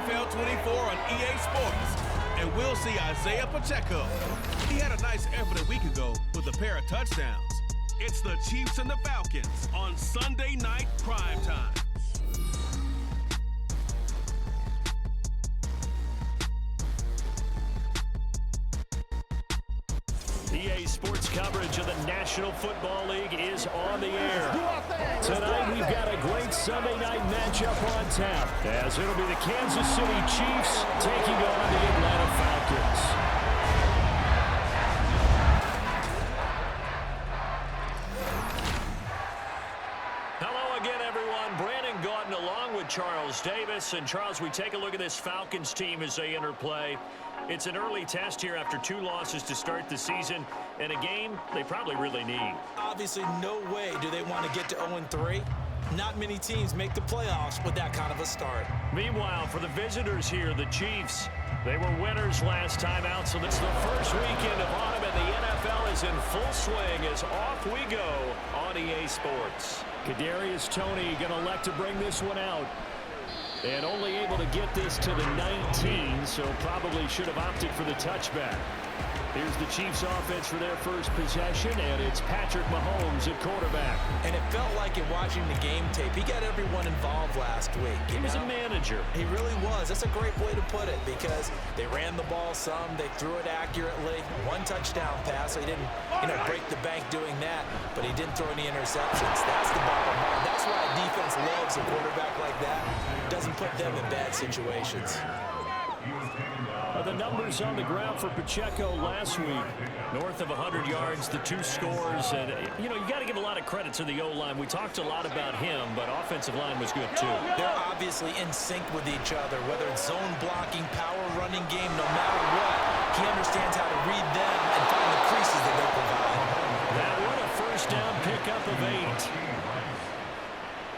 NFL 24 on EA Sports. And we'll see Isaiah Pacheco. He had a nice effort a week ago with a pair of touchdowns. It's the Chiefs and the Falcons on Sunday Night Primetime. EA Sports coverage of the National Football League is on the air. Tonight we've got a great Sunday night matchup on tap, as it'll be the Kansas City Chiefs taking on the Atlanta Falcons. Hello again, everyone. Brandon Gautin along with Charles Davis. And Charles, we take a look at this Falcons team as they enter play. It's an early test here after 2 losses to start the season, and a game they probably really need. Obviously, no way do they want to get to 0-3. Not many teams make the playoffs with that kind of a start. Meanwhile, for the visitors here, the Chiefs, they were winners last time out, so it's the first weekend of autumn, and the NFL is in full swing as off we go on EA Sports. Kadarius Toney going to elect to bring this one out. And only able to get this to the 19, so probably should have opted for the touchback. Here's the Chiefs offense for their first possession, and it's Patrick Mahomes at quarterback. And it felt like in watching the game tape, he got everyone involved last week. He was a manager. He really was. That's a great way to put it, because they ran the ball some, they threw it accurately. 1 touchdown pass, so he didn't, break the bank doing that, but he didn't throw any interceptions. That's the bottom line. That's why a defense loves a quarterback like that. Doesn't put them in bad situations. The numbers on the ground for Pacheco last week, north of 100 yards, the 2 scores, and you got to give a lot of credit to the O-line. We talked a lot about him, but offensive line was good too. They're obviously in sync with each other, whether it's zone blocking, power running game, no matter what. He understands how to read them and find the creases that they provide. That one a first down pickup of 8.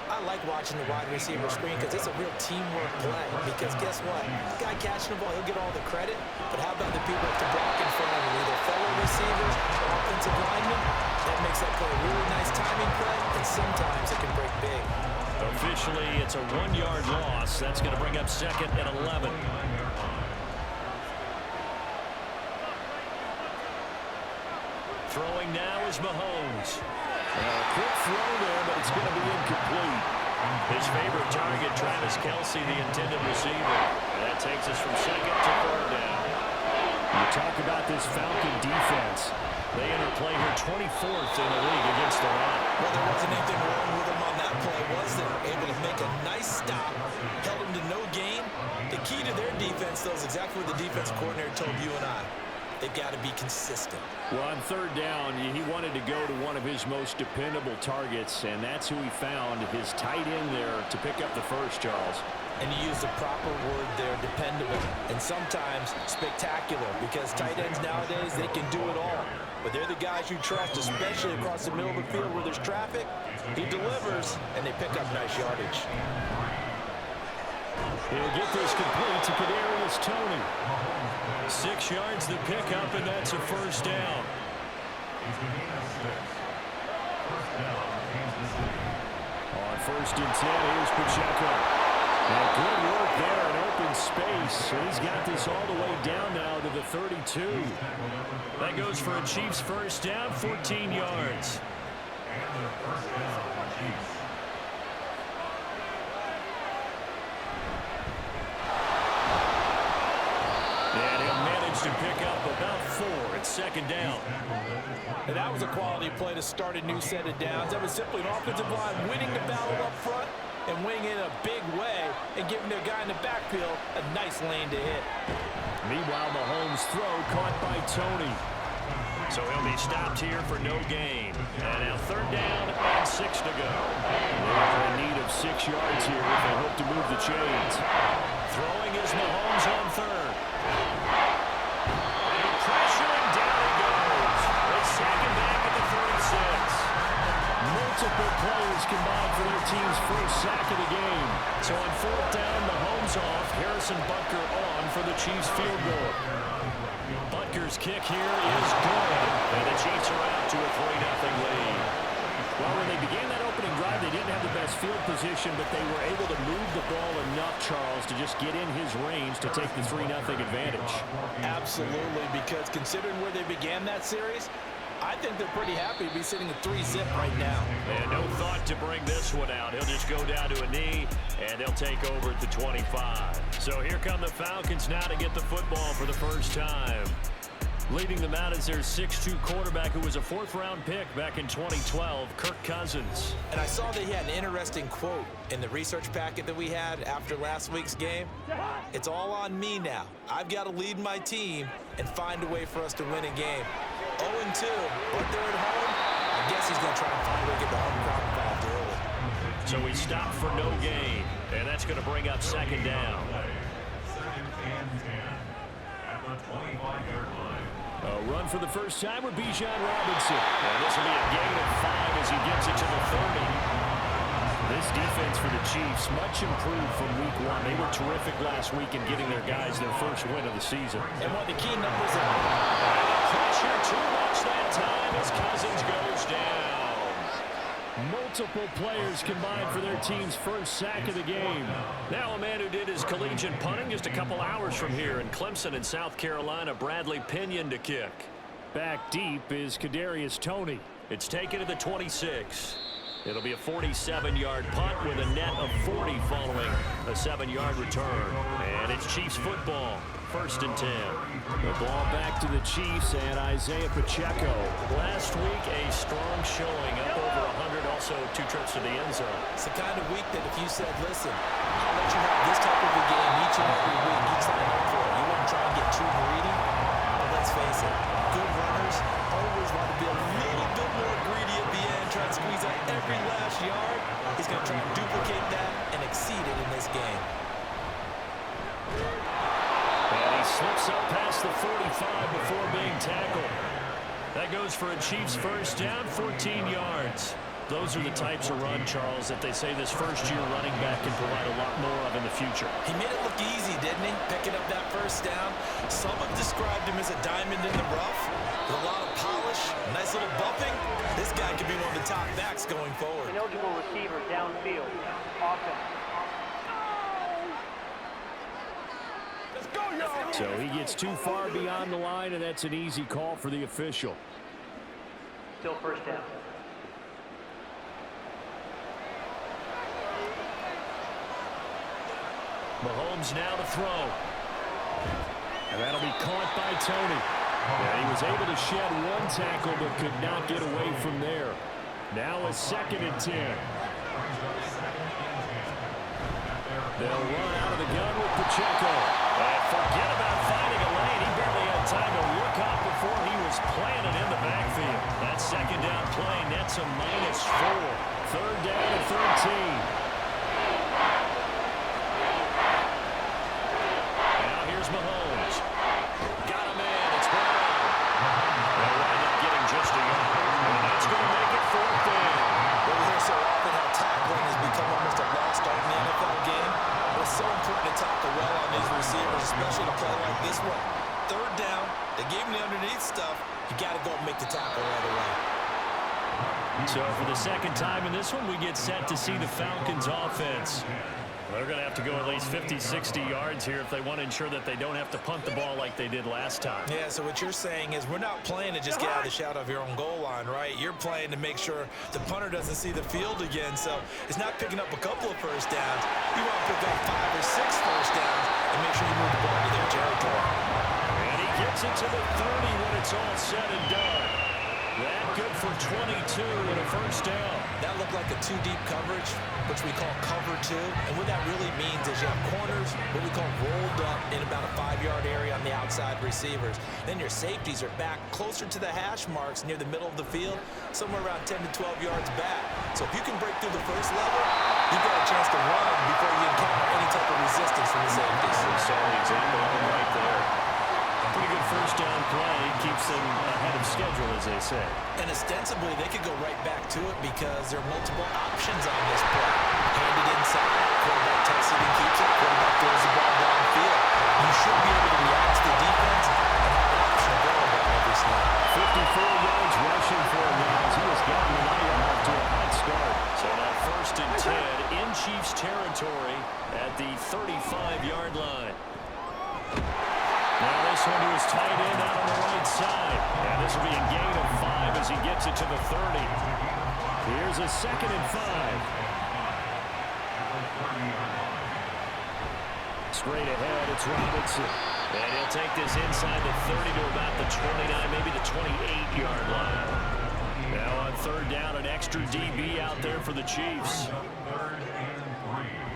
I like watching the wide receiver screen because it's a real teamwork play. Because guess what? The guy catching the ball, he'll get all the credit. But how about the people at the block in front of him, either fellow receivers or offensive linemen? That makes that play a really nice timing play, and sometimes it can break big. Officially, it's a 1-yard loss. That's going to bring up second and 11. Throwing now is Mahomes. Quick throw there, but it's going to be incomplete. His favorite target, Travis Kelce, the intended receiver. That takes us from second to 3rd down. You talk about this Falcon defense. They enter play here 24th in the league against the run. Well, there wasn't anything wrong with them on that play, was there? Able to make a nice stop, held them to no gain. The key to their defense, though, is exactly what the defense coordinator told you and I. They've got to be consistent. Well, on 3rd down, he wanted to go to one of his most dependable targets, and that's who he found, his tight end there, to pick up the first, Charles. And you use the proper word there, dependable, and sometimes spectacular, because tight ends nowadays, they can do it all. But they're the guys you trust, especially across the middle of the field where there's traffic. He delivers, and they pick up nice yardage. He'll get this complete to Kadarius Toney. 6 yards the pickup, and that's a first down. On 1st and 10, here's Pacheco. And good work there in open space. He's got this all the way down now to the 32. That goes for a Chiefs first down, 14 yards. To pick up about 4 at 2nd down. And that was a quality play to start a new set of downs. That was simply an offensive line winning the battle up front and winning in a big way and giving their guy in the backfield a nice lane to hit. Meanwhile, Mahomes' throw caught by Toney. So he'll be stopped here for no gain. And now 3rd down and 6 to go. They're in need of 6 yards here if they hope to move the chains. Throwing is Mahomes on 3rd. Multiple players combined for their team's first sack of the game. So on 4th down, Mahomes off, Harrison Butker on for the Chiefs field goal. Butker's kick here is good, and the Chiefs are out to a 3-0 lead. Well, when they began that opening drive, drive, they didn't have the best field position, but they were able to move the ball enough, Charles, to just get in his range to take the 3-0 advantage. Absolutely, because considering where they began that series, I think they're pretty happy to be sitting at 3-zip right now. And no thought to bring this one out. He'll just go down to a knee, and they'll take over at the 25. So here come the Falcons now to get the football for the first time. Leading them out is their 6'2 quarterback who was a 4th-round pick back in 2012, Kirk Cousins. And I saw that he had an interesting quote in the research packet that we had after last week's game. It's all on me now. I've got to lead my team and find a way for us to win a game. 0-2, but they're at home. I guess he's going to try and find a way to get the home crowd involved early. So we stop for no gain, and that's going to bring up 2nd down. A run for the first time with Bijan Robinson. And this will be a gain of 5 as he gets it to the 30. This defense for the Chiefs, much improved from week 1. They were terrific last week in getting their guys their first win of the season. And one of the key numbers pressure too much that time as Cousins goes down. Multiple players combined for their team's first sack of the game. Now a man who did his collegiate punting just a couple hours from here in Clemson in South Carolina, Bradley Pinion to kick. Back deep is Kadarius Toney. It's taken to the 26. It'll be a 47-yard punt with a net of 40 following a 7-yard return. And it's Chiefs football. 1st and 10. The ball back to the Chiefs and Isaiah Pacheco. Last week, a strong showing, up over 100, also 2 trips to the end zone. It's the kind of week that if you said, listen, I'll let you have this type of a game each and every week, you sign up for it. You wouldn't try and get too greedy. But let's face it, good runners always want to be a little bit more greedy at the end, try and squeeze out every last yard. He's going to try and duplicate that and exceed it in this game. And he slips up past the 45 before being tackled. That goes for a Chiefs first down, 14 yards. Those are the types of run, Charles, that they say this first-year running back can provide a lot more of in the future. He made it look easy, didn't he? Picking up that first down. Some have described him as a diamond in the rough with a lot of polish, nice little bumping. This guy could be one of the top backs going forward. An eligible receiver downfield. Offense. So he gets too far beyond the line, and that's an easy call for the official. Still first down. Mahomes now to throw. And that'll be caught by Toney. And he was able to shed 1 tackle, but could not get away from there. Now a 2nd and 10. They'll run out of the gun with Pacheco. And forget about finding a lane. He barely had time to look up before he was planted in the backfield. That 2nd down play nets a -4. 3rd down and 13. Now here's Mahomes. Got a man. It's Brown. They'll wind up getting just a yard. And that's going to make it 4th down. We hear so often how tackling has become almost a lost art in the NFL game. But it's so important to tackle well on these receivers, especially to play like this one. 3rd down, they gave him the underneath stuff. You got to go and make the tackle right away. So for the 2nd time in this one, we get set to see the Falcons offense. They're going to have to go at least 50, 60 yards here if they want to ensure that they don't have to punt the ball like they did last time. Yeah, so what you're saying is we're not playing to just get out of the shadow of your own goal line, right? You're playing to make sure the punter doesn't see the field again. So it's not picking up a couple of first downs. You want to pick up 5 or 6 first downs and make sure you move the ball to their territory. And he gets it to the 30 when it's all said and done. That good for 22 and a first down. That looked like a 2-deep coverage, which we call cover 2. And what that really means is you have corners, what we call rolled up in about a 5-yard area on the outside receivers. Then your safeties are back closer to the hash marks near the middle of the field, somewhere around 10 to 12 yards back. So if you can break through the first level, you've got a chance to run before you encounter any type of resistance from the safeties. So an example of them right there. Pretty good first down play. Keeps them ahead of schedule, as they say. And ostensibly, they could go right back to it because there are multiple options on this play. Hand it inside, quarterback takes it and keeps it, quarterback throws the ball downfield. You should be able to react to the defense and have an option available on every snap. 54 yards rushing for him now as he has gotten the night off to a hot start. So now one to his tight end out on the right side. And this will be a gain of 5 as he gets it to the 30. Here's a 2nd and 5. Straight ahead, it's Robinson. And he'll take this inside the 30 to about the 29, maybe the 28-yard line. Now on 3rd down, an extra DB out there for the Chiefs.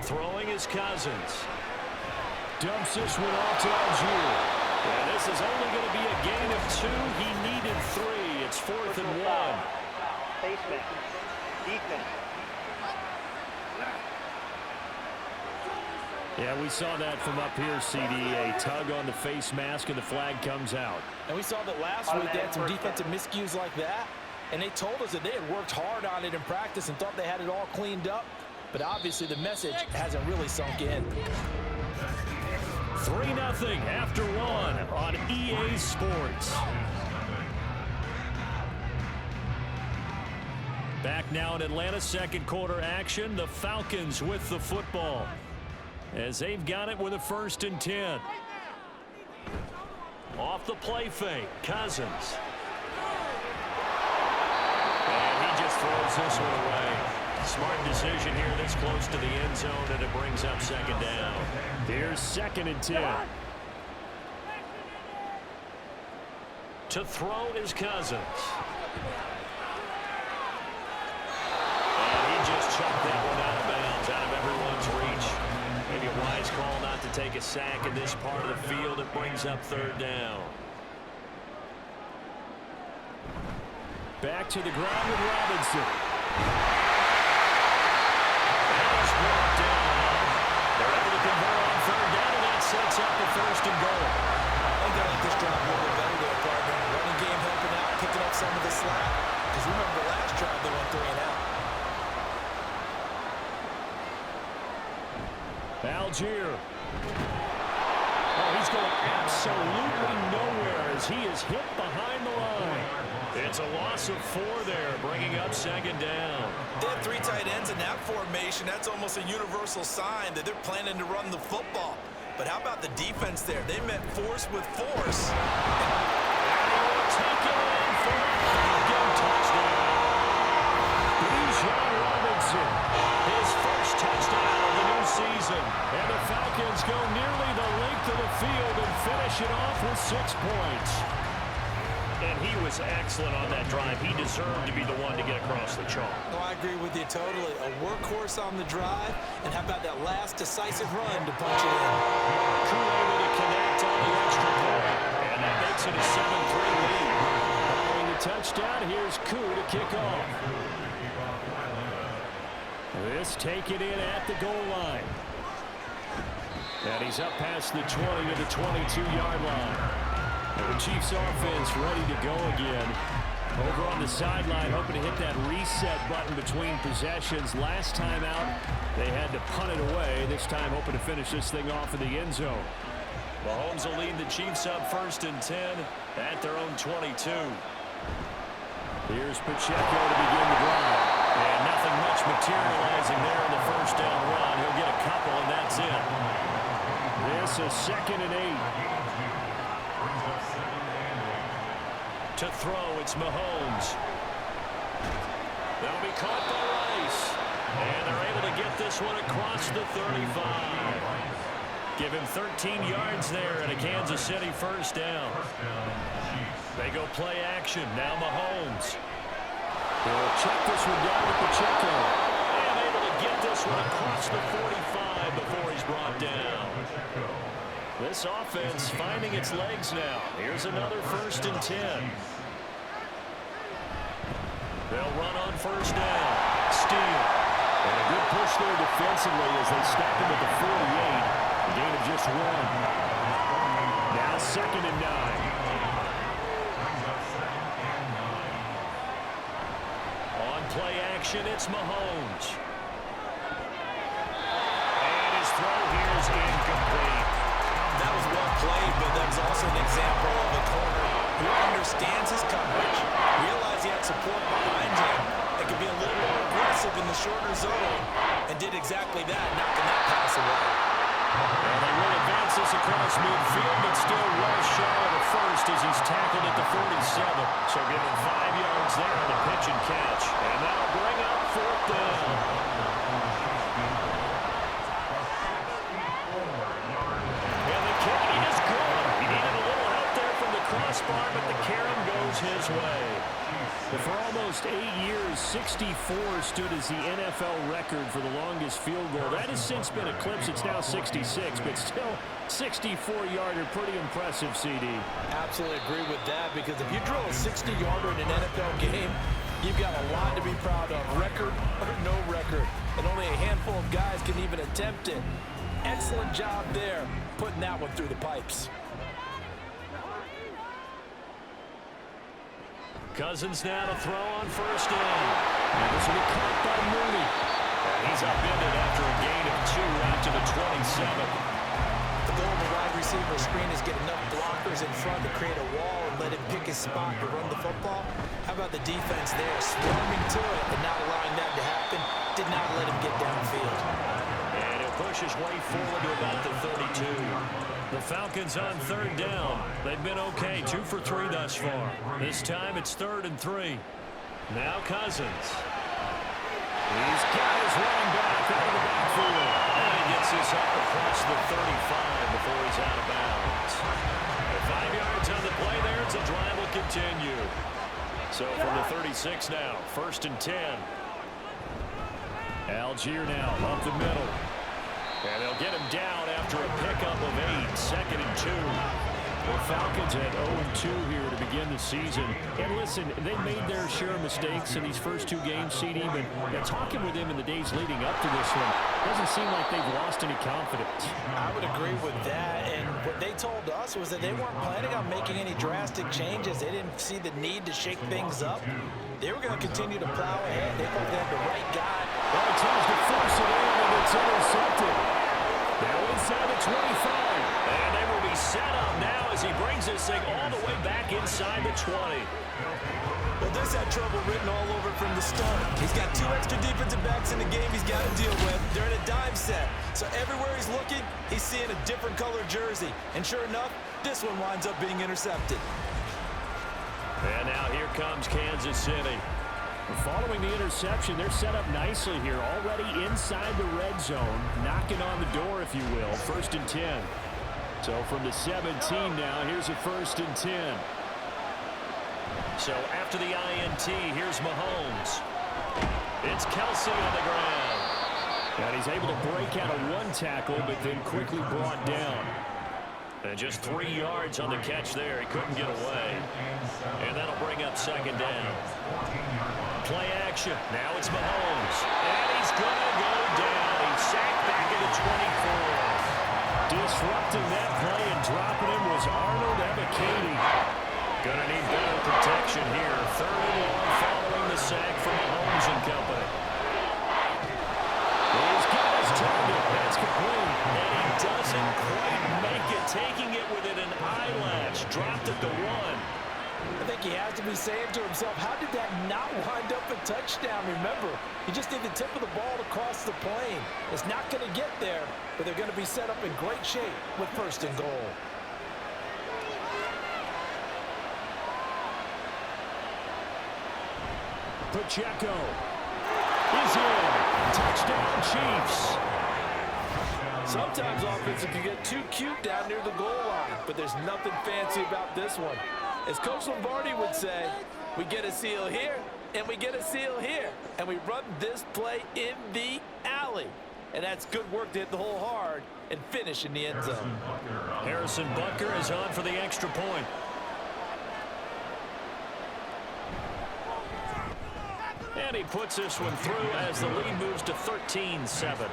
Throwing is Cousins. Dumps this one off to Algier. And this is only going to be a gain of 2. He needed 3. It's 4th and 1. Basement. Defense. Yeah, we saw that from up here, CD. A tug on the face mask, and the flag comes out. And we saw that last week they had some defensive miscues like that. And they told us that they had worked hard on it in practice and thought they had it all cleaned up. But obviously the message hasn't really sunk in. 3-0 after 1 on EA Sports. Back now in Atlanta, 2nd quarter action. The Falcons with the football as they've got it with a 1st and 10. Off the play fake, Cousins. And he just throws this one away. Smart decision here this close to the end zone, and it brings up 2nd down. Here's 2nd and 10. To throw is Cousins. And he just chucked that one out of bounds, out of everyone's reach. Maybe a wise call not to take a sack in this part of the field. It brings up 3rd down. Back to the ground with Robinson. They're able to convert on 3rd down, and that sets up the 1st and goal. I think they like this drive a little bit better there, partner. Running game helping out, picking up some of the slack. Because remember the last drive they went 3 and out. Algier. Oh, he's going absolutely nowhere as he is hit behind the line. It's a loss of 4 there, bringing up 2nd down. They have 3 tight ends in that formation. That's almost a universal sign that they're planning to run the football. But how about the defense there? They met force with force. And he will take it in for a Falcon touchdown. Bijan Robinson, his first touchdown of the new season. And the Falcons go nearly the length of the field and finish it off with 6 points. And he was excellent on that drive. He deserved to be the one to get across the chalk. No, I agree with you totally. A workhorse on the drive. And how about that last decisive run to punch it in? Crew able to connect on the extra point. And that makes it a 7-3 lead. Following the touchdown, here's Koo to kick off. This taken in at the goal line. And he's up past the 20 to the 22-yard line. The Chiefs offense ready to go again. Over on the sideline, hoping to hit that reset button between possessions. Last time out, they had to punt it away. This time, hoping to finish this thing off in the end zone. Mahomes will lead the Chiefs up 1st and 10 at their own 22. Here's Pacheco to begin the drive. And nothing much materializing there in the 1st down run. He'll get a couple, and that's it. This is 2nd and 8. To throw, it's Mahomes. That'll be caught by Rice. And they're able to get this one across the 35. Give him 13 yards there and a Kansas City 1st down. They go play action. Now Mahomes. He'll check this one down to Pacheco. And able to get this one across the 45 before he's brought down. This offense finding its legs now. Here's another 1st and 10. They'll run on 1st down. Steele. And a good push there defensively as they stop him at the 48. A gain of just 1. Now 2nd and 9. On play action, it's Mahomes. And his throw here is incomplete. That was well played, but that was also an example of a corner who understands his coverage, realized he had support behind him, and could be a little more aggressive in the shorter zone, and did exactly that, knocking that pass away. And they will advance this across across midfield, but still well shy of the first as he's tackled at the 47. So give him 5 yards there on the pitch and catch. And that'll bring up 4th down. And the kick is good. He needed a little help there from the crossbar, but the carom goes his way. But for almost 8 years, 64 stood as the NFL record for the longest field goal. That has since been eclipsed. It's now 66, but still 64-yarder. Pretty impressive, CD. Absolutely agree with that, because if you drill a 60-yarder in an NFL game, you've got a lot to be proud of, record or no record. And only a handful of guys can even attempt it. Excellent job there, putting that one through the pipes. Cousins now to throw on 1st down. And this will be caught by Mooney. And he's upended after a gain of 2 out to the 27th. The goal of the wide receiver screen is get enough blockers in front to create a wall and let him pick his spot to run the football. How about the defense there, swarming to it and not allowing that to happen? Did not let him get downfield. And he'll push his way forward to about the 32. The Falcons on 3rd down. They've been okay, 2 for 3 thus far. This time it's 3rd and 3. Now Cousins. He's got his running back out of the backfield. And he gets this up across the 35 before he's out of bounds. 5 yards on the play there. It's a drive will continue. So from the 36 now, 1st and 10. Algier now up the middle. And they'll get him down after a pickup of 8, 2nd and 2. The Falcons had 0-2 here to begin the season. And listen, they made their share of mistakes in these first 2 games, CD, but talking with them in the days leading up to this one, doesn't seem like they've lost any confidence. I would agree with that, and what they told us was that they weren't planning on making any drastic changes. They didn't see the need to shake things up. They were going to continue to plow ahead. They thought they had the right guy. Well, he tries to force it in, and it's intercepted. Now inside the 25. And they will be set up now as he brings this thing all the way back inside the 20. Well, this had trouble written all over it from the start. He's got 2 extra defensive backs in the game he's got to deal with. They're in a dime set. So everywhere he's looking, he's seeing a different color jersey. And sure enough, this one winds up being intercepted. And now here comes Kansas City. Following the interception, they're set up nicely here, already inside the red zone, knocking on the door, if you will. 1st and 10. So from the 17 now, here's a 1st and 10. So after the INT, here's Mahomes. It's Kelsey on the ground. And he's able to break out of 1 tackle, but then quickly brought down. And just 3 yards on the catch there. He couldn't get away. And that'll bring up 2nd down. Play action. Now it's Mahomes. And he's going to go down. He's sacked back at the 24. Disrupting that play and dropping him was Arnold Ebiketie. Going to need better protection here. 3rd and long following the sack from Mahomes and company. He's got his target. That's complete. And he doesn't quite make it. Taking it within an eyelash. Dropped at the 1. I think he has to be saying to himself, how did that not wind up a touchdown? Remember, he just need the tip of the ball to cross the plane. It's not going to get there, but they're going to be set up in great shape with 1st and goal. Pacheco is in. Touchdown, Chiefs. Sometimes offenses can get too cute down near the goal line, but there's nothing fancy about this one. As Coach Lombardi would say, we get a seal here, and we get a seal here, and we run this play in the alley. And that's good work to hit the hole hard and finish in the end zone. Harrison Butker is on for the extra point. And he puts this one through as the lead moves to 13-7.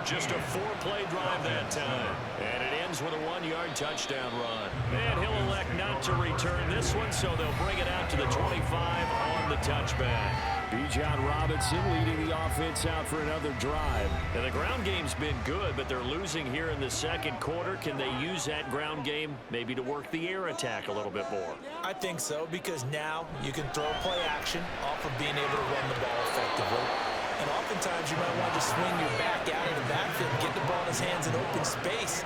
Just a 4-play drive that time. And it ends with a 1-yard touchdown run. And he'll elect not to return this one, so they'll bring it out to the 25 on the touchback. Bijan Robinson leading the offense out for another drive. And the ground game's been good, but they're losing here in the 2nd quarter. Can they use that ground game maybe to work the air attack a little bit more? I think so, because now you can throw play action off of being able to run the ball effectively. And oftentimes you might want to just swing your back out of the backfield, get the ball in his hands in open space,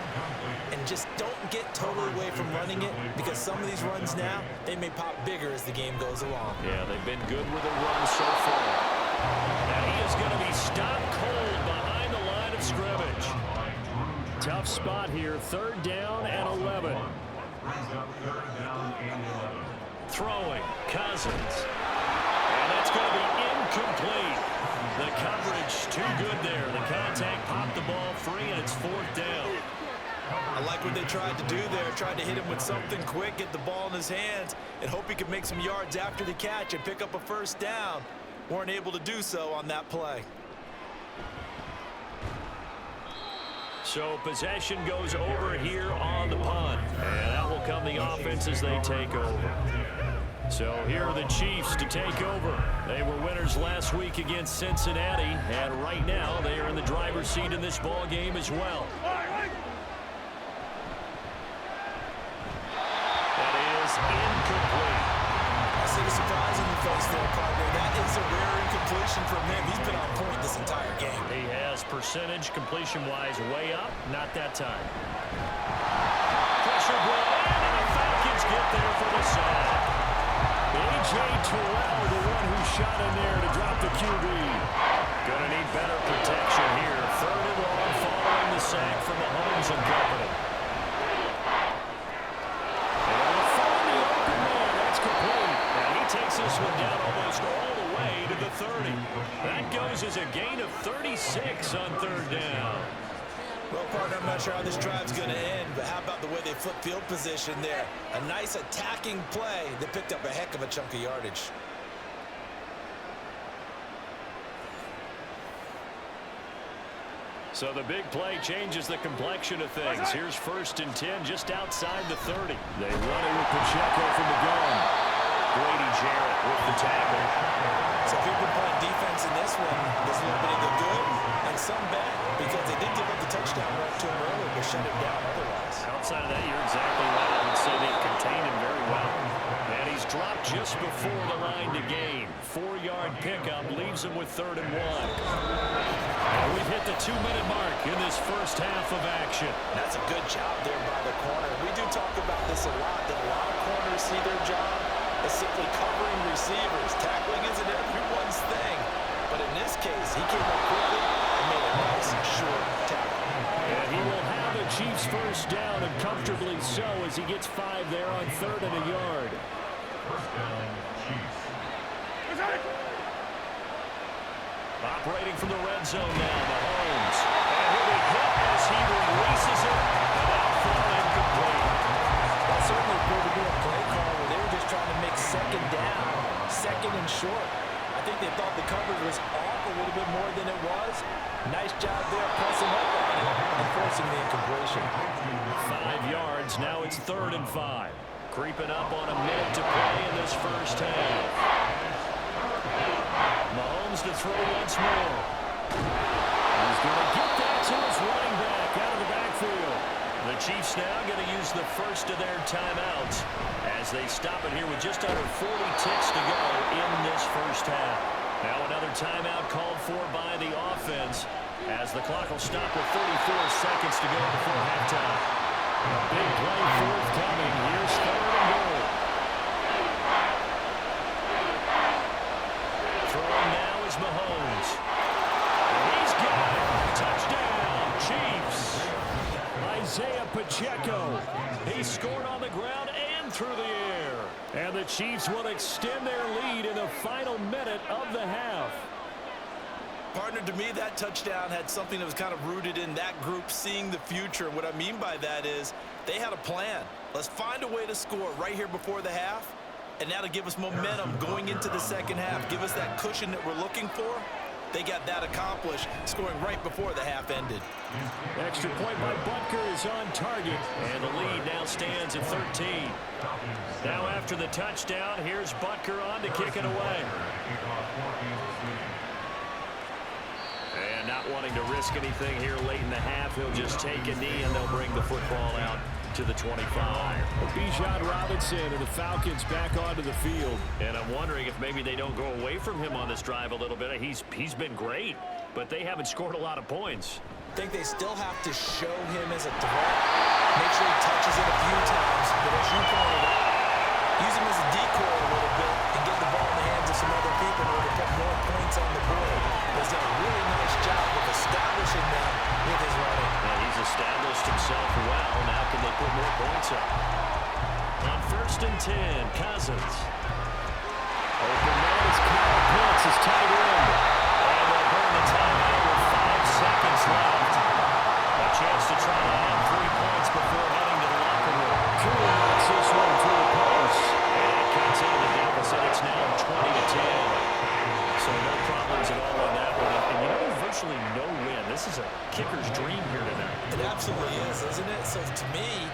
and just don't get totally away from running it, because some of these runs now, they may pop bigger as the game goes along. Yeah, they've been good with the run so far. And he is going to be stopped cold behind the line of scrimmage. Tough spot here, 3rd down and 11. Throwing, Cousins. And that's going to be incomplete. The coverage too good there. The contact popped the ball free, and it's 4th down. I like what they tried to do there. Tried to hit him with something quick, get the ball in his hands, and hope he could make some yards after the catch and pick up a 1st down. Weren't able to do so on that play. So possession goes over here on the punt. And out will come the offense as they take over. So here are the Chiefs to take over. They were winners last week against Cincinnati, and right now they are in the driver's seat in this ball game as well. That is incomplete. I see the surprise in your face there, partner. That is a rare incompletion from him. He's been on point this entire game. He has percentage completion-wise way up. Not that time. Pressure brought in, and the Falcons get there for the sack. A.J. Terrell, the one who shot in there to drop the QB. Gonna need better protection here. 3rd and long following the sack from Mahomes and company. And they'll find the open man. That's complete. And he takes this one down almost all the way to the 30. That goes as a gain of 36 on 3rd down. Well, partner, I'm not sure how this drive's going to end, but how about the way they flip field position there? A nice attacking play that picked up a heck of a chunk of yardage. So the big play changes the complexion of things. Here's 1st and 10 just outside the 30. They run it with Pacheco from the gun. Grady Jarrett with the tackle. So if you've been playing defense in this one, there's a little bit of the good and some bad, because they did give up the touchdown right to him earlier, but shut him down otherwise. Outside of that, you're exactly right. I would say they've contained him very well. And he's dropped just before the line to gain. 4-yard pickup leaves him with 3rd and 1. And we've hit the 2-minute mark in this first half of action. That's a good job there by the corner. We do talk about this a lot, that a lot of corners see their job as simply covering receivers. Tackling isn't everyone's thing. But in this case, he came up quickly and made a nice, short tackle. And he will have a Chiefs 1st down, and comfortably so, as he gets 5 there on 3rd and a yard. Operating from the red zone now, Mahomes. And he'll be hit as he releases it. And out thrown incomplete. That certainly appeared to be a play call where they were just trying to make 2nd down, 2nd and short. I think they thought the coverage was off a little bit more than it was. Nice job there pressing up on it and forcing the incompletion. 5 yards, now it's 3rd and 5. Creeping up on a minute to play in this first half. Mahomes to throw once more. He's going to get that to his running back out of the backfield. The Chiefs now going to use the first of their timeouts as they stop it here with just under 40 ticks to go in this first half. Now another timeout called for by the offense as the clock will stop with 34 seconds to go before halftime. A big play forthcoming. Here's 3rd and goal. Throwing now is Mahomes. And he's got it. Touchdown, Chiefs. Isaiah Pacheco. He scored on the ground and through the air. And the Chiefs will extend their lead in the final minute of the half. Partner, to me, that touchdown had something that was kind of rooted in that group seeing the future. What I mean by that is they had a plan. Let's find a way to score right here before the half, and that'll give us momentum going into the second half, give us that cushion that we're looking for. They got that accomplished, scoring right before the half ended. Extra point by Butker is on target, and the lead now stands at 13. Now after the touchdown, here's Butker on to kick it away. And not wanting to risk anything here late in the half, he'll just take a knee and they'll bring the football out to the 25. Bijan Robinson and the Falcons back onto the field. And I'm wondering if maybe they don't go away from him on this drive a little bit. He's been great, but they haven't scored a lot of points. I think they still have to show him as a threat. Make sure he touches it a few times. But as you pointed out, use him as a decoy a little bit and get the ball in the hands of some other people in order to put more points on the board. He's done a really nice job of establishing them with his running. Yeah, he's established himself well. Now can they put more points up? On 1st and 10, Cousins. Open man is Kyle Pitts, his tight end. And they'll burn the timeout with 5 seconds left. A chance to try to add 3 points before heading to the locker room. Cool knocks this one to the post. And it cuts into the deficit. It's now 20-10. So no problems at all on that one. And you know, virtually no win. This is a kicker's dream here tonight. It absolutely is, isn't it? So to me,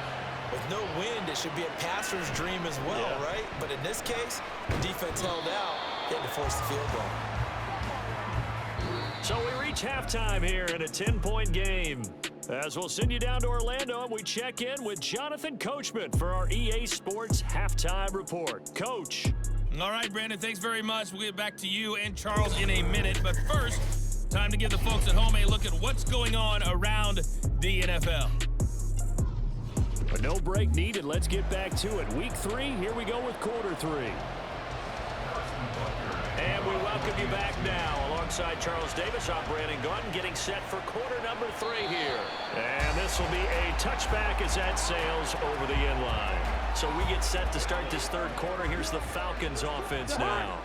with no wind, it should be a passer's dream as well, right? But in this case, the defense held out. They had to force the field goal. So we reach halftime here in a 10-point game. As we'll send you down to Orlando, and we check in with Jonathan Coachman for our EA Sports Halftime Report. Coach. All right, Brandon, thanks very much. We'll get back to you and Charles in a minute. But first, time to give the folks at home a look at what's going on around the NFL. But no break needed. Let's get back to it. Week 3, here we go with quarter 3. And we welcome you back now. Alongside Charles Davis, I'm Brandon Gaudin, getting set for quarter number 3 here. And this will be a touchback as that sails over the end line. So we get set to start this third quarter. Here's the Falcons offense now.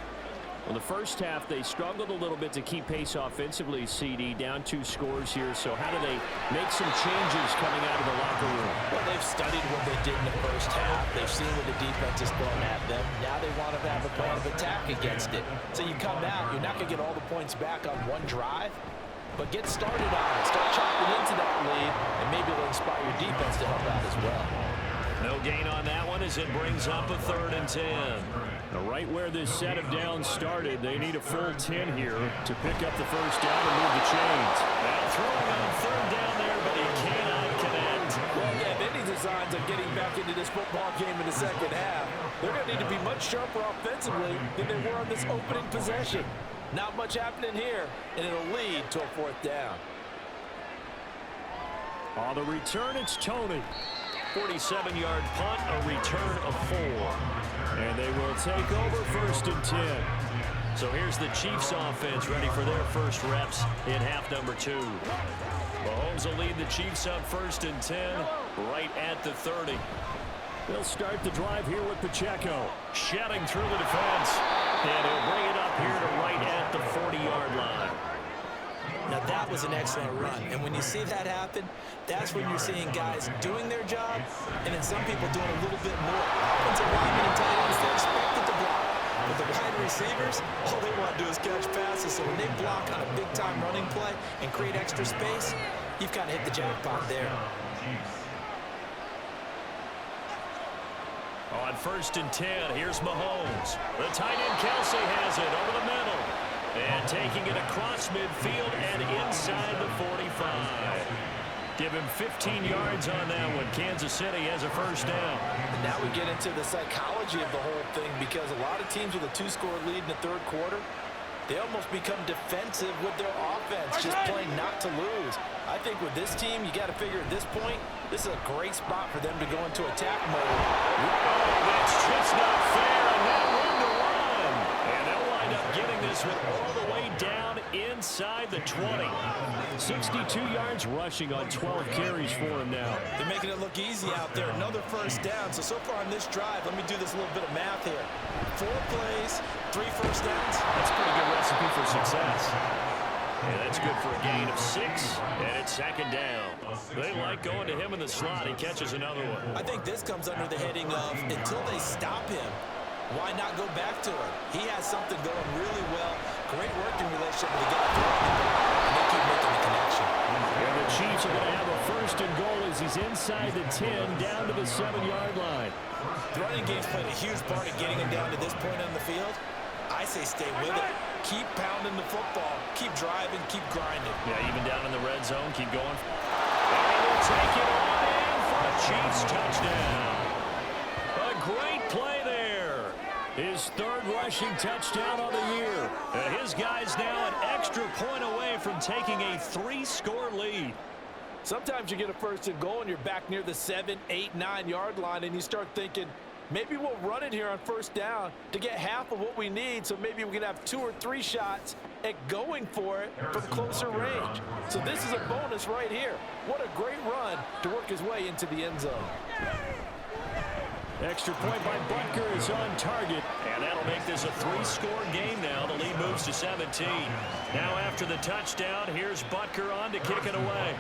Well, the first half, they struggled a little bit to keep pace offensively, CD, down 2 scores here. So how do they make some changes coming out of the locker room? Well, they've studied what they did in the first half. They've seen what the defense is throwing at them. Now they want to have a plan of attack against it. So you come out, you're not going to get all the points back on one drive, but get started on it. Start chopping into that lead, and maybe it'll inspire your defense to help out as well. No gain on that one as it brings up a 3rd and 10. Now, right where this set of downs started, they need a full 10 here to pick up the first down and move the chains. Now throwing on 3rd down there, but he cannot connect. Well, they have any designs of getting back into this football game in the second half. They're going to need to be much sharper offensively than they were on this opening possession. Not much happening here, and it'll lead to a 4th down. On the return, it's Tony. 47-yard punt, a return of 4. And they will take over 1st and 10. So here's the Chiefs offense ready for their first reps in half number 2. Mahomes will lead the Chiefs up 1st and 10 right at the 30. They'll start the drive here with Pacheco. Shedding through the defense. And he'll bring it up here to right at the 40-yard line. Now that was an excellent run, and when you see that happen, that's when you're seeing guys doing their job, and then some people doing a little bit more. Offensive linemen and tight ends, they're expected to block. But the wide receivers, all they want to do is catch passes, so when they block on a big-time running play and create extra space, you've kind of hit the jackpot there. On 1st and 10, here's Mahomes. The tight end Kelsey has it over the middle. And taking it across midfield and inside the 45. Give him 15 yards on that one. Kansas City has a first down. And now we get into the psychology of the whole thing, because a lot of teams with a 2-score lead in the third quarter, they almost become defensive with their offense, just playing not to lose. I think with this team, you got to figure at this point, this is a great spot for them to go into attack mode. Oh, that's just not fair, and that room to run. And they'll wind up getting this one all the way down inside the 20. 62 yards rushing on 12 carries for him now. They're making it look easy out there. Another first down. So far on this drive, let me do this little bit of math here. 4 plays, 3 first downs. That's a pretty good recipe for success. And that's good for a gain of 6, and it's 2nd down. They like going to him in the slot. He catches another one. I think this comes under the heading of, until they stop him, why not go back to him? He has something going really well. Great working relationship with the guy throwing the ball, and they keep making the connection. And the Chiefs are going to have a 1st and goal as he's inside the 10, down to the 7-yard line. The running game's played a huge part in getting him down to this point on the field. I say stay with it. Keep pounding the football. Keep driving. Keep grinding. Yeah, even down in the red zone. Keep going. And he'll take it on in for a Chiefs touchdown. his third rushing touchdown on the year. And his guy's now an extra point away from taking a 3-score lead. Sometimes you get a first and goal and you're back near the 7, 8, 9-yard line and you start thinking, maybe we'll run it here on first down to get half of what we need, so maybe we can have 2 or 3 shots at going for it from closer range. So this is a bonus right here. What a great run to work his way into the end zone. Extra point by Butker is on target, and that'll make this a 3-score game now. The lead moves to 17. Now after the touchdown, here's Butker on to kick it away.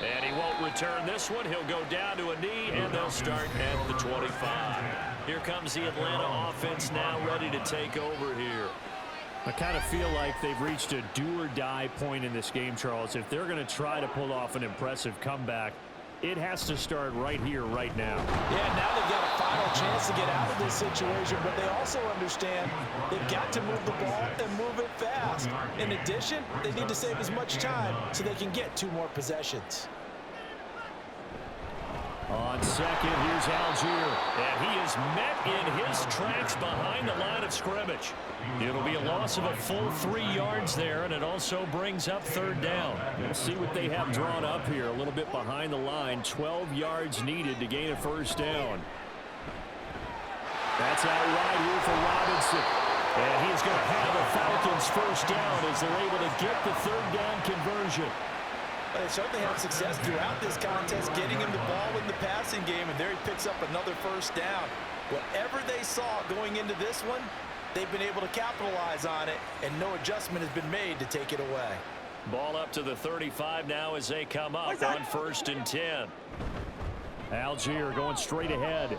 And he won't return this one. He'll go down to a knee, and they'll start at the 25. Here comes the Atlanta offense now ready to take over here. I kind of feel like they've reached a do-or-die point in this game, Charles. If they're going to try to pull off an impressive comeback, it has to start right here, right now. Yeah, now they've got a final chance to get out of this situation, but they also understand they've got to move the ball and move it fast. In addition, they need to save as much time so they can get 2 more possessions. On second, here's Algier, and he is met in his tracks behind the line of scrimmage. It'll be a loss of a full 3 yards there, and it also brings up third down. We'll see what they have drawn up here, a little bit behind the line. 12 yards needed to gain a first down. That's out wide here for Robinson. And he's going to have a Falcons first down as they're able to get the third down conversion. They certainly had success throughout this contest, getting him the ball in the passing game, and there he picks up another first down. Whatever they saw going into this one, they've been able to capitalize on it, and no adjustment has been made to take it away. Ball up to the 35 now as they come up on 1st and 10. Algier going straight ahead.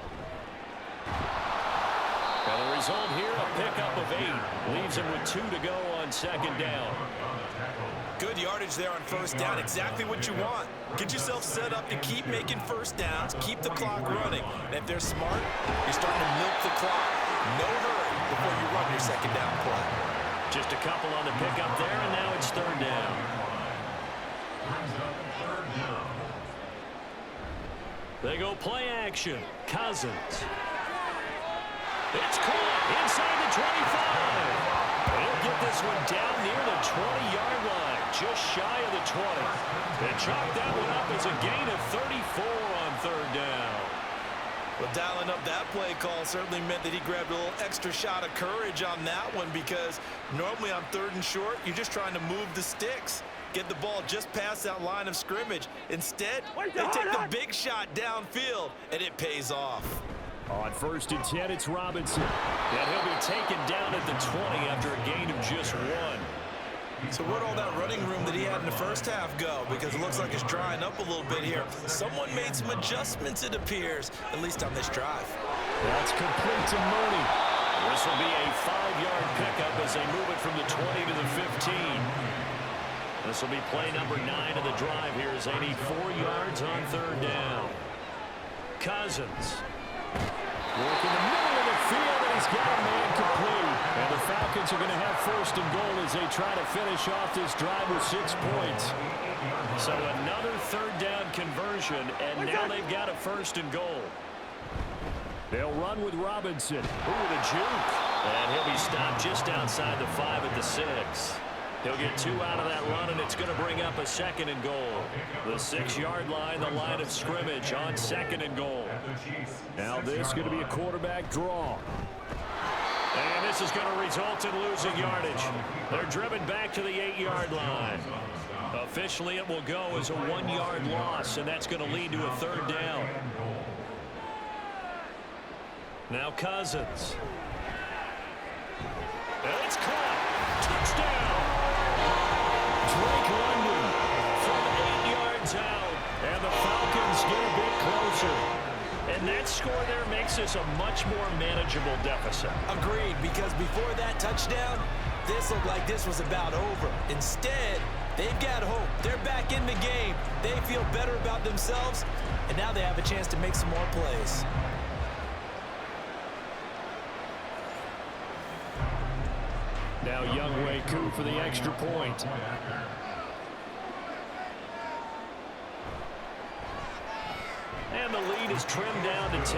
And the result here, a pickup of 8. Leaves him with 2 to go on second down. Good yardage there on first down. Exactly what you want. Get yourself set up to keep making first downs, keep the clock running. And if they're smart, you're starting to milk the clock. No hurry before you run your second down play. Just a couple on the pickup there, and now it's third down. They go play action. Cousins. It's caught inside the 25. He'll get this one down near the 20-yard line, just shy of the 20. They chalk that one up as a gain of 34 on third down. Well, dialing up that play call certainly meant that he grabbed a little extra shot of courage on that one, because normally on 3rd and short, you're just trying to move the sticks, get the ball just past that line of scrimmage. Instead, they take the big shot downfield, and it pays off. On 1st and 10, it's Robinson. And he'll be taken down at the 20 after a gain of just 1. So where'd all that running room that he had in the first half go? Because it looks like it's drying up a little bit here. Someone made some adjustments, it appears, at least on this drive. That's complete to Mooney. This will be a 5-yard pickup as they move it from the 20 to the 15. This will be play number 9 of the drive here as they need 4 yards on third down. Cousins. Work in the middle of the field, and he's got a man complete. And the Falcons are going to have 1st and goal as they try to finish off this drive with 6 points. So another third down conversion, and now they've got a 1st and goal. They'll run with Robinson. Ooh, the juke. And he'll be stopped just outside the 5 at the 6. He'll get 2 out of that run, and it's going to bring up a 2nd and goal. The 6-yard line, the line of scrimmage on 2nd and goal. Now this is going to be a quarterback draw. And this is going to result in losing yardage. They're driven back to the 8-yard line. Officially, it will go as a 1-yard loss, and that's going to lead to a third down. Now Cousins. And it's caught. Touchdown. Drake London from 8 yards out, and the Falcons get a bit closer. And that score there makes this a much more manageable deficit. Agreed, because before that touchdown, this looked like this was about over. Instead, they've got hope. They're back in the game. They feel better about themselves, and now they have a chance to make some more plays. Now Younghoe Koo for the extra point. And the lead is trimmed down to 10. So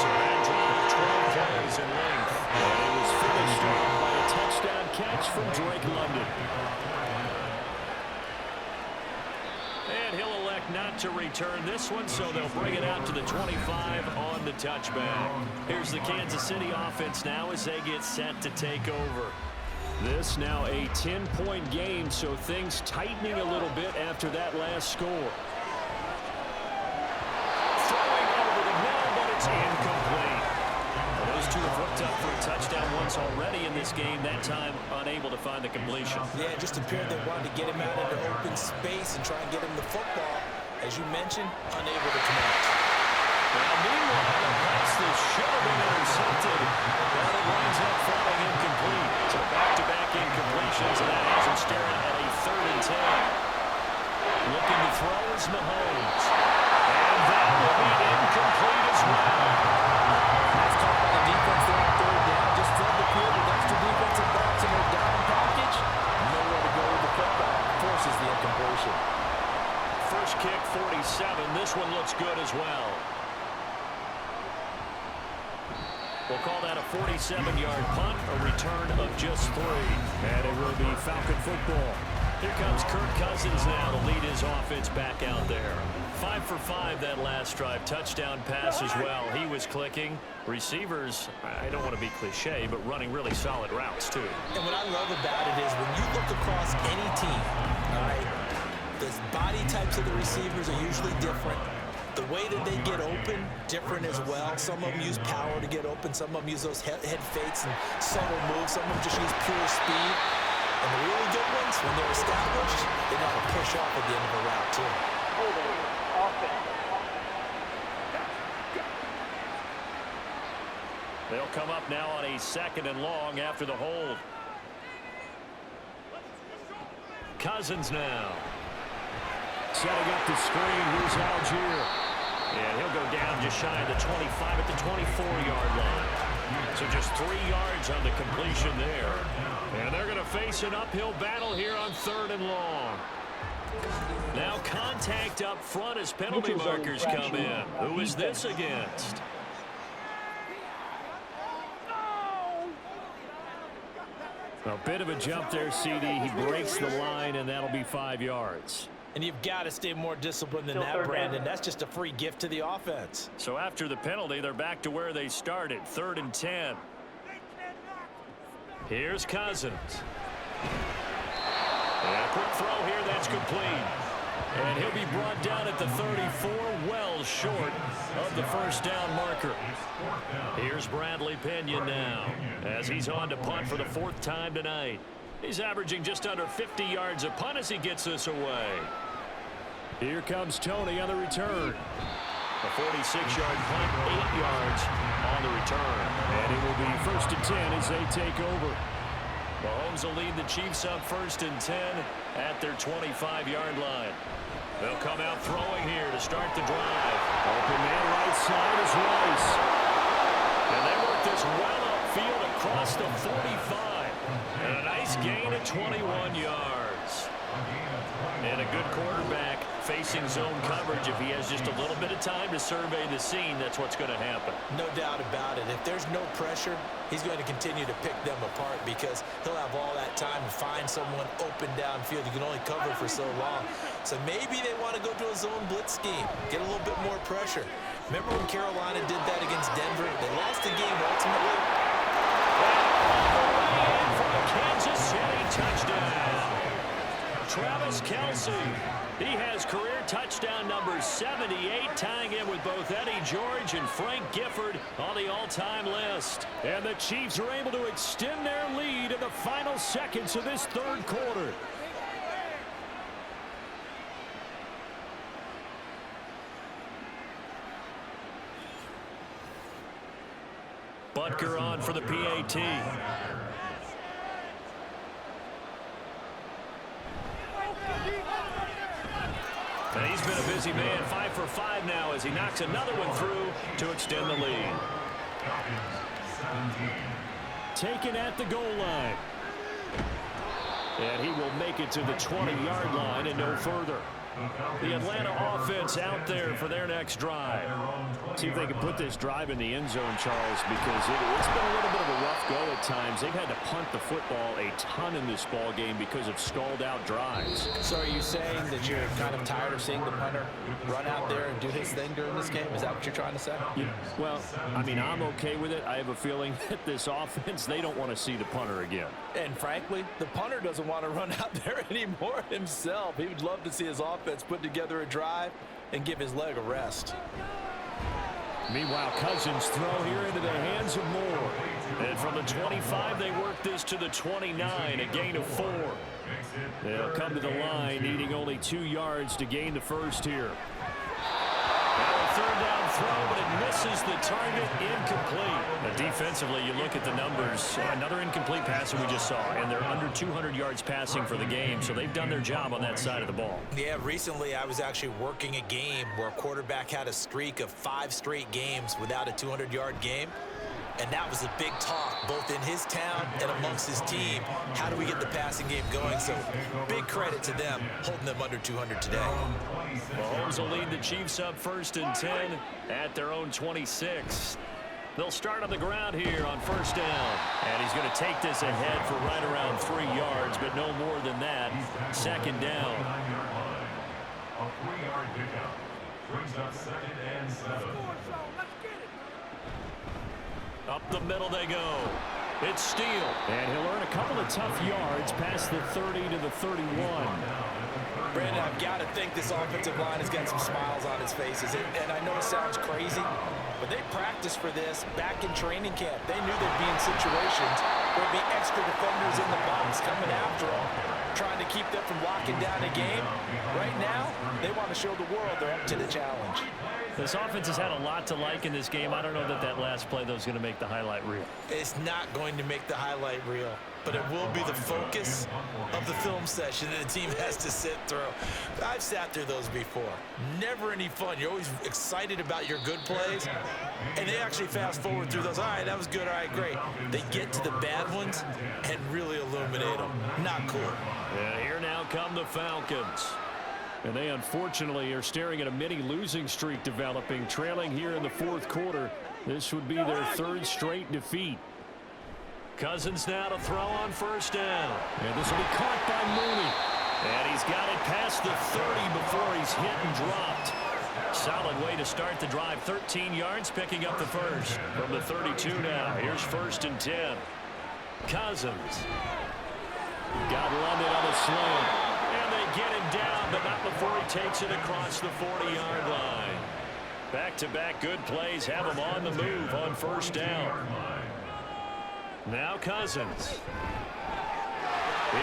that drive, 12 plays in length. And it was finished off by a touchdown catch from Drake London. And he'll elect not to return this one, so they'll bring it out to the 25 on the touchback. Here's the Kansas City offense now as they get set to take over. This now a 10-point game, so things tightening a little bit after that last score. Throwing over the middle, but it's incomplete. Well, those two have hooked up for a touchdown once already in this game, that time unable to find the completion. Yeah, it just appeared they wanted to get him out into open space and try and get him the football. As you mentioned, unable to connect. Now, meanwhile, the pass that should have been intercepted, but it winds up falling incomplete. So back-to-back incompletions, and that has him staring at a 3rd and 10. Looking to throw is Mahomes. And that will be incomplete as well. That's caught by the defense there on 3rd down. Just flood the field with extra defensive backs in their down package. Nowhere to go with the football. Forces the incompletion. First kick, 47. This one looks good as well. We'll call that a 47-yard punt, a return of just 3. And it will be Falcon football. Here comes Kirk Cousins now to lead his offense back out there. 5 for 5 that last drive. Touchdown pass as well. He was clicking. Receivers, I don't want to be cliche, but running really solid routes too. And what I love about it is when you look across any team, all right, the body types of the receivers are usually different. The way that they get open, different as well. Some of them use power to get open. Some of them use those head fakes and subtle moves. Some of them just use pure speed. And the really good ones, when they're established, they know how to push off at the end of a route, too. Holding offense. They'll come up now on a 2nd and long after the hold. Cousins now. Setting up the screen. Here's Algier. And he'll go down just shy of the 25 at the 24-yard line. So just 3 yards on the completion there. And they're going to face an uphill battle here on 3rd and long. Now contact up front as penalty markers come in. Who is this against? A bit of a jump there, CD. He breaks the line, and that'll be 5 yards. And you've got to stay more disciplined than that, Brandon. That's just a free gift to the offense. So after the penalty, they're back to where they started, 3rd and 10. Here's Cousins. And a quick throw here, that's complete. And he'll be brought down at the 34, well short of the first down marker. Here's Bradley Pinion now, as he's on to punt for the 4th time tonight. He's averaging just under 50 yards a punt as he gets this away. Here comes Tony on the return. A 46-yard punt, 8 yards on the return. And it will be 1st and 10 as they take over. Mahomes will lead the Chiefs up 1st and 10 at their 25-yard line. They'll come out throwing here to start the drive. Open man right side is Rice. And they work this well upfield across the 45. And a nice gain of 21 yards. And a good quarterback facing zone coverage. If he has just a little bit of time to survey the scene, that's what's going to happen. No doubt about it. If there's no pressure, he's going to continue to pick them apart because he'll have all that time to find someone open downfield. You can only cover for so long. So maybe they want to go to a zone blitz scheme, get a little bit more pressure. Remember when Carolina did that against Denver? They lost the game ultimately. For a Kansas City touchdown. Travis Kelce. He has career touchdown number 78, tying in with both Eddie George and Frank Gifford on the all-time list. And the Chiefs are able to extend their lead in the final seconds of this 3rd quarter. Butker on for the PAT. And he's been a busy man, 5 for 5 now as he knocks another one through to extend the lead. Taken at the goal line. And he will make it to the 20-yard line and no further. The Atlanta offense out there for their next drive. See if they can put this drive in the end zone, Charles, because it's been a little bit of a rough go at times. They've had to punt the football a ton in this ball game because of stalled-out drives. So are you saying that you're kind of tired of seeing the punter run out there and do his thing during this game? Is that what you're trying to say? Yeah, well, I mean, I'm okay with it. I have a feeling that this offense, they don't want to see the punter again. And frankly, the punter doesn't want to run out there anymore himself. He would love to see his offense put together a drive and give his leg a rest. Meanwhile, Cousins throw here into the hands of Moore. And from the 25, they work this to the 29, a gain of 4. They'll come to the line, needing only 2 yards to gain the first here. And a third down throw, but it misses the target, incomplete. Now, defensively, you look at the numbers. Another incomplete pass that we just saw, and they're under 200 yards passing for the game, so they've done their job on that side of the ball. Yeah, recently I was actually working a game where a quarterback had a streak of 5 straight games without a 200-yard game. And that was a big talk, both in his town and amongst his team. How do we get the passing game going? So big credit to them, holding them under 200 today. Mahomes will lead the Chiefs up 1st and 10 at their own 26. They'll start on the ground here on 1st down. And he's going to take this ahead for right around 3 yards, but no more than that. 2nd down. A 3-yard pickup brings up 2nd and 7. Up the middle they go. It's Steele. And he'll earn a couple of tough yards past the 30 to the 31. Brandon, I've got to think this offensive line has got some smiles on its faces. And I know it sounds crazy, but they practiced for this back in training camp. They knew they'd be in situations where there'd be extra defenders in the box coming after them, trying to keep them from locking down a game. Right now, they want to show the world they're up to the challenge. This offense has had a lot to like in this game. I don't know that last play, though, is going to make the highlight reel. It's not going to make the highlight reel, but it will be the focus of the film session that the team has to sit through. I've sat through those before. Never any fun. You're always excited about your good plays, and they actually fast forward through those. All right, that was good. All right, great. They get to the bad ones and really illuminate them. Not cool. And here now come the Falcons. And they unfortunately are staring at a mini losing streak developing, trailing here in the 4th quarter. This would be their 3rd straight defeat. Cousins now to throw on 1st down. And this will be caught by Mooney. And he's got it past the 30 before he's hit and dropped. Solid way to start the drive. 13 yards, picking up the first. From the 32 now, here's 1st and 10. Cousins. Got London on a slant. And they get him down, but not before he takes it across the 40-yard line. Back-to-back good plays have him on the move on 1st down. Now Cousins.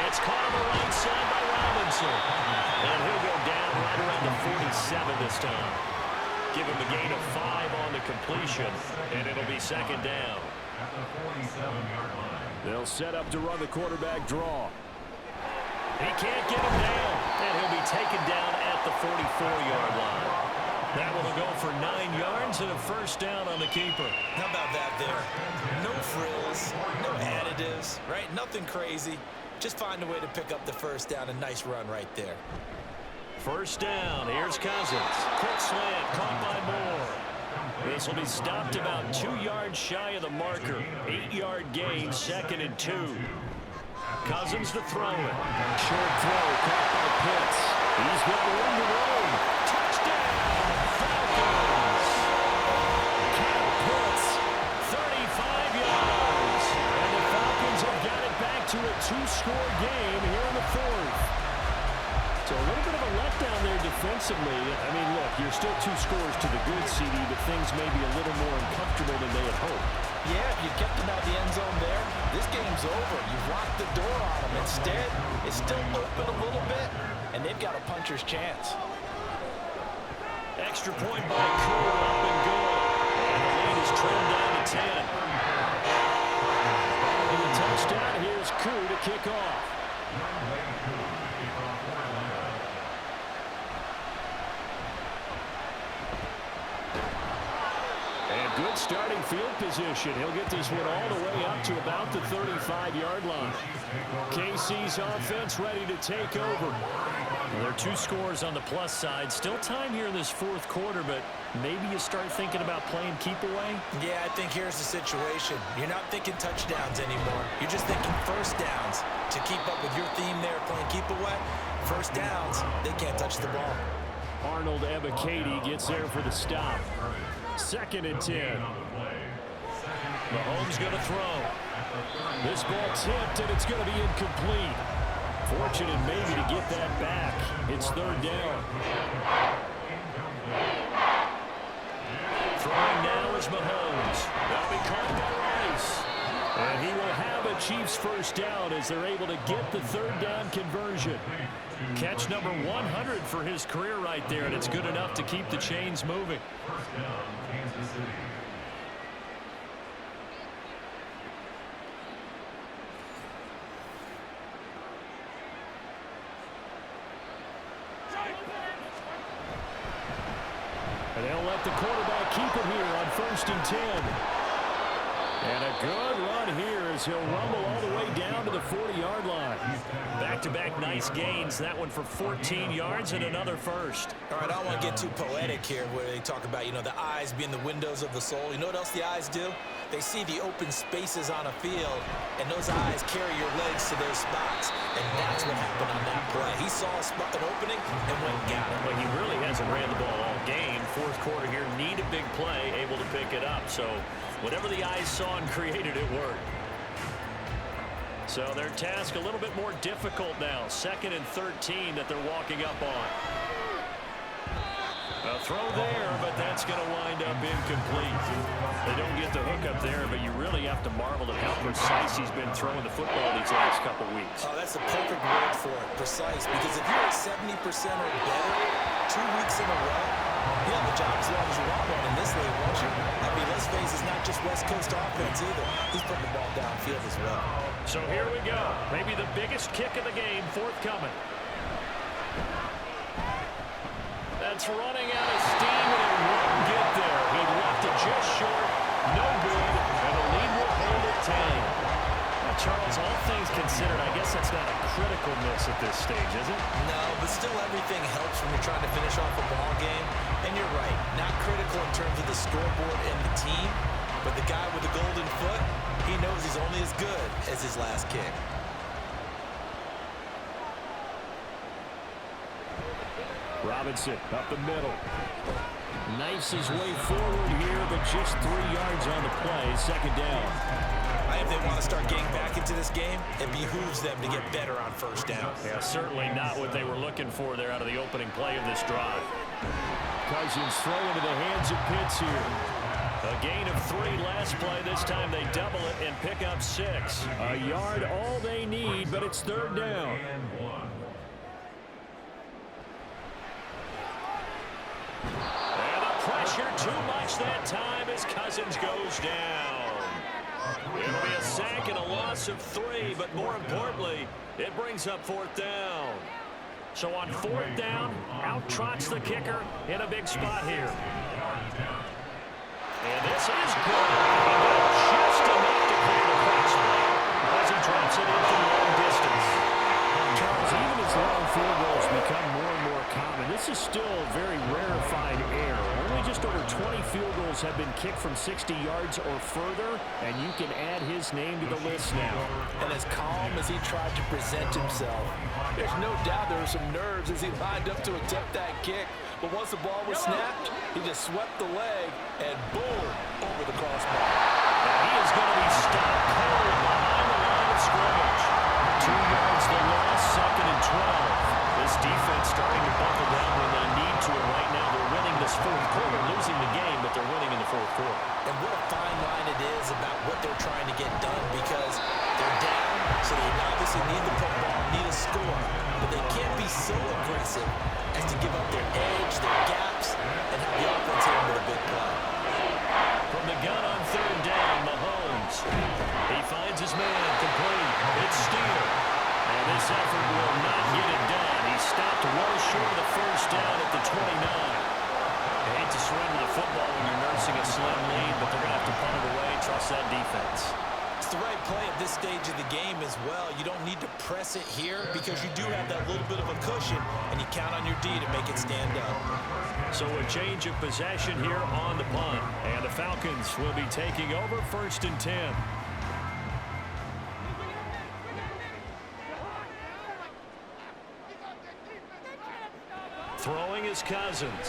It's caught on the right side by Robinson. And he'll go down right around the 47 this time. Give him a gain of 5 on the completion, and it'll be 2nd down. At the 47-yard line. They'll set up to run the quarterback draw. He can't get him down, and he'll be taken down at the 44-yard line. That will go for 9 yards and a 1st down on the keeper. How about that there? No frills, no additives, right? Nothing crazy. Just find a way to pick up the 1st down. A nice run right there. 1st down. Here's Cousins. Quick slant caught by Moore. This will be stopped about 2 yards shy of the marker. 8-yard gain, 2nd and 2. Cousins to throw it. Short throw caught by Pitts. He's got room to roll. Touchdown, Falcons. Kyle Pitts, 35 yards. And the Falcons have got it back to a 2-score game here in the 4th. So a little bit of a letdown there defensively. I mean, look, you're still 2 scores to the good, CD, but things may be a little more uncomfortable than they had hoped. Yeah, if you kept them out of the end zone there, this game's over. You've locked the door on them. Instead, it's still open a little bit, and they've got a puncher's chance. Extra point by Cool, up and good. And the lead is trimmed down to 10. And the touchdown, here's Koo to kick off. And good starting field position. He'll get this one all the way up to about the 35-yard line. KC's offense ready to take over. Well, there are 2 scores on the plus side. Still time here in this fourth quarter, but maybe you start thinking about playing keep away? Yeah, I think here's the situation. You're not thinking touchdowns anymore. You're just thinking first downs. To keep up with your theme there, playing keep away, first downs, they can't touch the ball. Arnold Ebiketie gets there for the stop. 2nd and 10. Mahomes going to throw. This ball tipped, and it's going to be incomplete. Fortunate maybe to get that back. It's 3rd down. Throwing now is Mahomes. That'll be caught by Rice. And he will have a Chiefs first down as they're able to get the 3rd down conversion. Catch number 100 for his career right there, and it's good enough to keep the chains moving. First down, Kansas City. And they'll let the quarterback keep it here on 1st and 10. And a good run here as he'll rumble all the way down to the 40-yard line. Back-to-back nice gains. That one for 14 yards and another first. All right, I don't want to get too poetic here where they talk about, the eyes being the windows of the soul. You know what else the eyes do? They see the open spaces on a field, and those eyes carry your legs to those spots. And that's what happened on that play. He saw an opening and went and got it. But he really hasn't ran the ball all game. Fourth quarter here, need a big play, able to pick it up. So whatever the eyes saw and created, it worked. So their task a little bit more difficult now. 2nd and 13 that they're walking up on. A throw there, but that's going to wind up incomplete. They don't get the hook up there, but you really have to marvel at how precise he's been throwing the football these last couple weeks. Oh, that's the perfect word for it, precise. Because if you're at 70% or better 2 weeks in a row, you have a job as long as you want one in this league, won't you? I mean, let's face it's not just West Coast offense either. He's putting the ball downfield as well. So here we go. Maybe the biggest kick of the game forthcoming. That's running out of steam, and it won't get there. He left it just short. No good, and the lead will hold at 10. Now, Charles, all things considered, I guess that's not a critical miss at this stage, is it? No, but still everything helps when you're trying to finish off a ball game. And you're right, not critical in terms of the scoreboard and the team, but the guy with the golden foot, he knows he's only as good as his last kick. Robinson up the middle. Knifes his way forward here, but just 3 yards on the play. 2nd down. If they want to start getting back into this game, it behooves them to get better on first down. Yeah, certainly not what they were looking for there out of the opening play of this drive. Cousins throw into the hands of Pitts here. A gain of 3 last play. This time they double it and pick up 6. A yard all they need, but it's 3rd down. And the pressure too much that time as Cousins goes down. It'll be a sack and a loss of 3, but more importantly, it brings up 4th down. So on 4th down, out trots the kicker in a big spot here. And this is good. He got just enough to clear the crossbar as he drops it in from long distance. Charles, even as long field goals become more and more common, this is still a very rarefied error. Only just over 20 field goals have been kicked from 60 yards or further, and you can add his name to the list now. And as calm as he tried to present himself, there's no doubt there were some nerves as he lined up to attempt that kick. But once the ball was snapped, he just swept the leg and boom, over the crossbar. And he is going to be stopped cold behind the line of scrimmage. 2 yards the loss, 2nd and 12. This defense starting to buckle down when they need to, and right now they're winning this fourth quarter, losing the game, but they're winning in the fourth quarter. And what a fine line it is about what they're trying to get done, because they're down, so they obviously need the football, need a score, but they can't be so aggressive as to give up their edge, their gaps, and have the offense hit with a big play. From the gun on 3rd down, Mahomes. He finds his man complete. It's Steele. And this effort will not get it done. He stopped well short of the first down at the 29. I hate to surrender the football when you're nursing a slim lead, but they're going to have to punt it away. Trust that defense. It's the right play at this stage of the game as well. You don't need to press it here because you do have that little bit of a cushion, and you count on your D to make it stand up. So a change of possession here on the punt. And the Falcons will be taking over 1st and 10. Throwing is Cousins.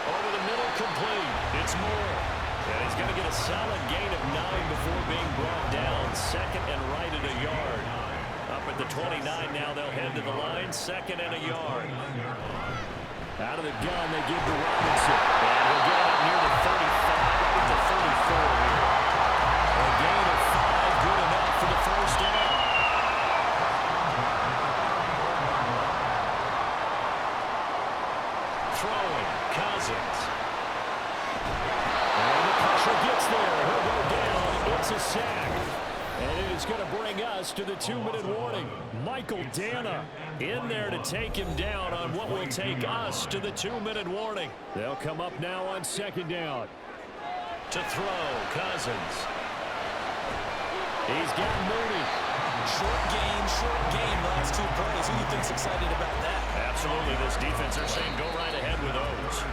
Over the middle, complete. It's Moore. And he's going to get a solid gain of 9 before being brought down. 2nd and right at a yard. Up at the 29 now, they'll head to the line. 2nd and a yard. Out of the gun, they give to Robinson. And we'll get up near the 35, right at the 34 here. A gain of 5, good enough for the first down. Throwing, Cousins. And the pressure gets there. He'll go down. It's a sack. And it is going to bring us to the 2-minute warning. Michael Dana in there to take him down on what will take us to the 2-minute warning. They'll come up now on 2nd down. To throw, Cousins. He's got Mooney. Short game, last 2 plays. Who do you think's excited about that? Absolutely. This defense are saying go right ahead with those.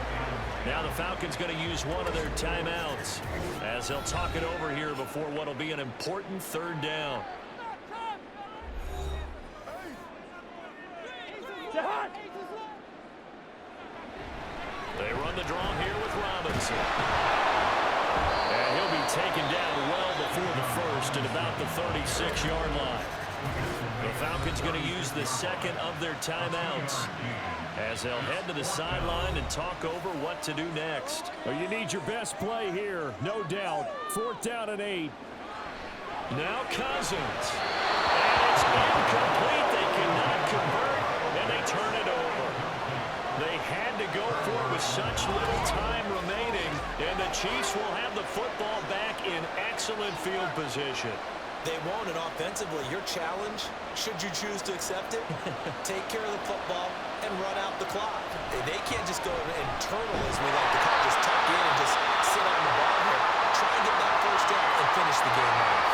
Now the Falcons going to use one of their timeouts as they'll talk it over here before what will be an important 3rd down. They run the draw here with Robinson. And he'll be taken down well before the first at about the 36-yard line. The Falcons going to use the 2nd of their timeouts as they'll head to the sideline and talk over what to do next. Well, you need your best play here, no doubt. 4th down and 8. Now Cousins. And it's incomplete. They cannot convert, and they turn it over. They had to go for it with such little time remaining, and the Chiefs will have the football back in excellent field position. They won't, and offensively, your challenge, should you choose to accept it, take care of the football and run out the clock. They can't just go internal, as we like to call it, just tuck in and just sit on the ball here. Try and get that first down and finish the game off.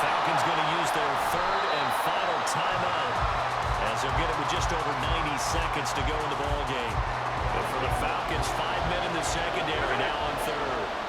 Falcons going to use their 3rd and final timeout as they'll get it with just over 90 seconds to go in the ball game. And for the Falcons, 5 men in the secondary now on 3rd.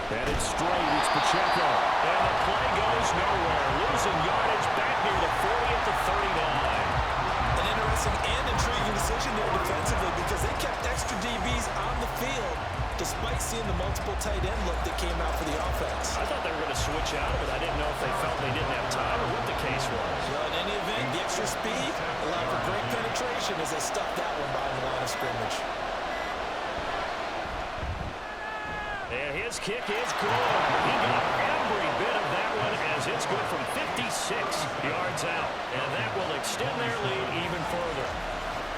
And it's straight. It's Pacheco. And the play goes nowhere. Losing yardage back near the 40 at the 39. An interesting and intriguing decision there defensively because they kept extra DBs on the field despite seeing the multiple tight end look that came out for the offense. I thought they were going to switch out of it. I didn't know if they felt they didn't have time or what the case was. Well, in any event, the extra speed allowed for great penetration as they stuffed that one behind the line of scrimmage. And his kick is good. He got every bit of that one as it's good from 56 yards out. And that will extend their lead even further.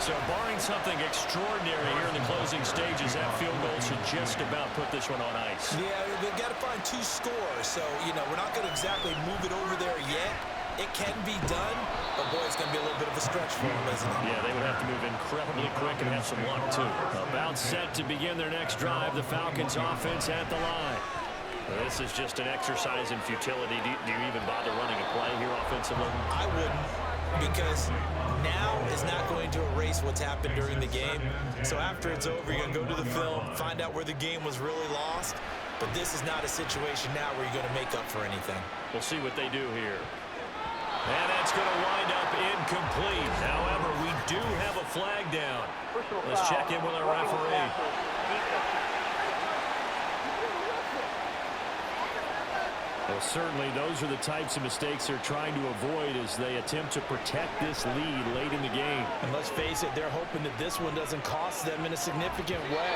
So barring something extraordinary here in the closing stages, that field goal should just about put this one on ice. Yeah, they've got to find 2 scores. So, we're not going to exactly move it over there yet. It can be done, but boy, it's going to be a little bit of a stretch for them, isn't it? Yeah, they would have to move incredibly quick and have some luck, too. About set to begin their next drive, the Falcons offense at the line. Well, this is just an exercise in futility. Do you even bother running a play here offensively? I wouldn't, because now is not going to erase what's happened during the game. So after it's over, you're going to go to the film, find out where the game was really lost. But this is not a situation now where you're going to make up for anything. We'll see what they do here. And that's going to wind up incomplete. However, we do have a flag down. Let's check in with our referee. Well, certainly those are the types of mistakes they're trying to avoid as they attempt to protect this lead late in the game. And let's face it, they're hoping that this one doesn't cost them in a significant way.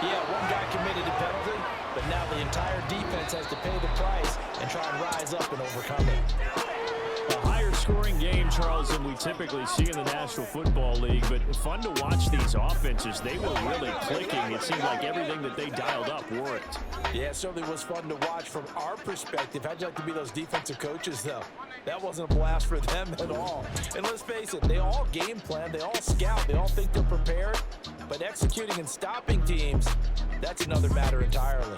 Yeah, one guy committed a penalty, but now the entire defense has to pay the price and try and rise up and overcome it. A higher scoring game, Charles, than we typically see in the National Football League, but fun to watch these offenses. They were really clicking. It seemed like everything that they dialed up worked. Yeah, it certainly was fun to watch from our perspective. How'd you like to be those defensive coaches, though? That wasn't a blast for them at all. And let's face it, they all game plan, they all scout, they all think they're prepared, but executing and stopping teams, that's another matter entirely.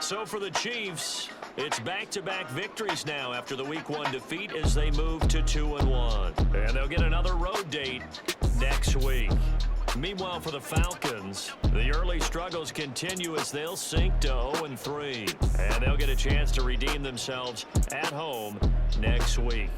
So for the Chiefs, it's back-to-back victories now after the Week 1 defeat as they move to 2-1. And they'll get another road date next week. Meanwhile, for the Falcons, the early struggles continue as they'll sink to 0-3. And they'll get a chance to redeem themselves at home next week.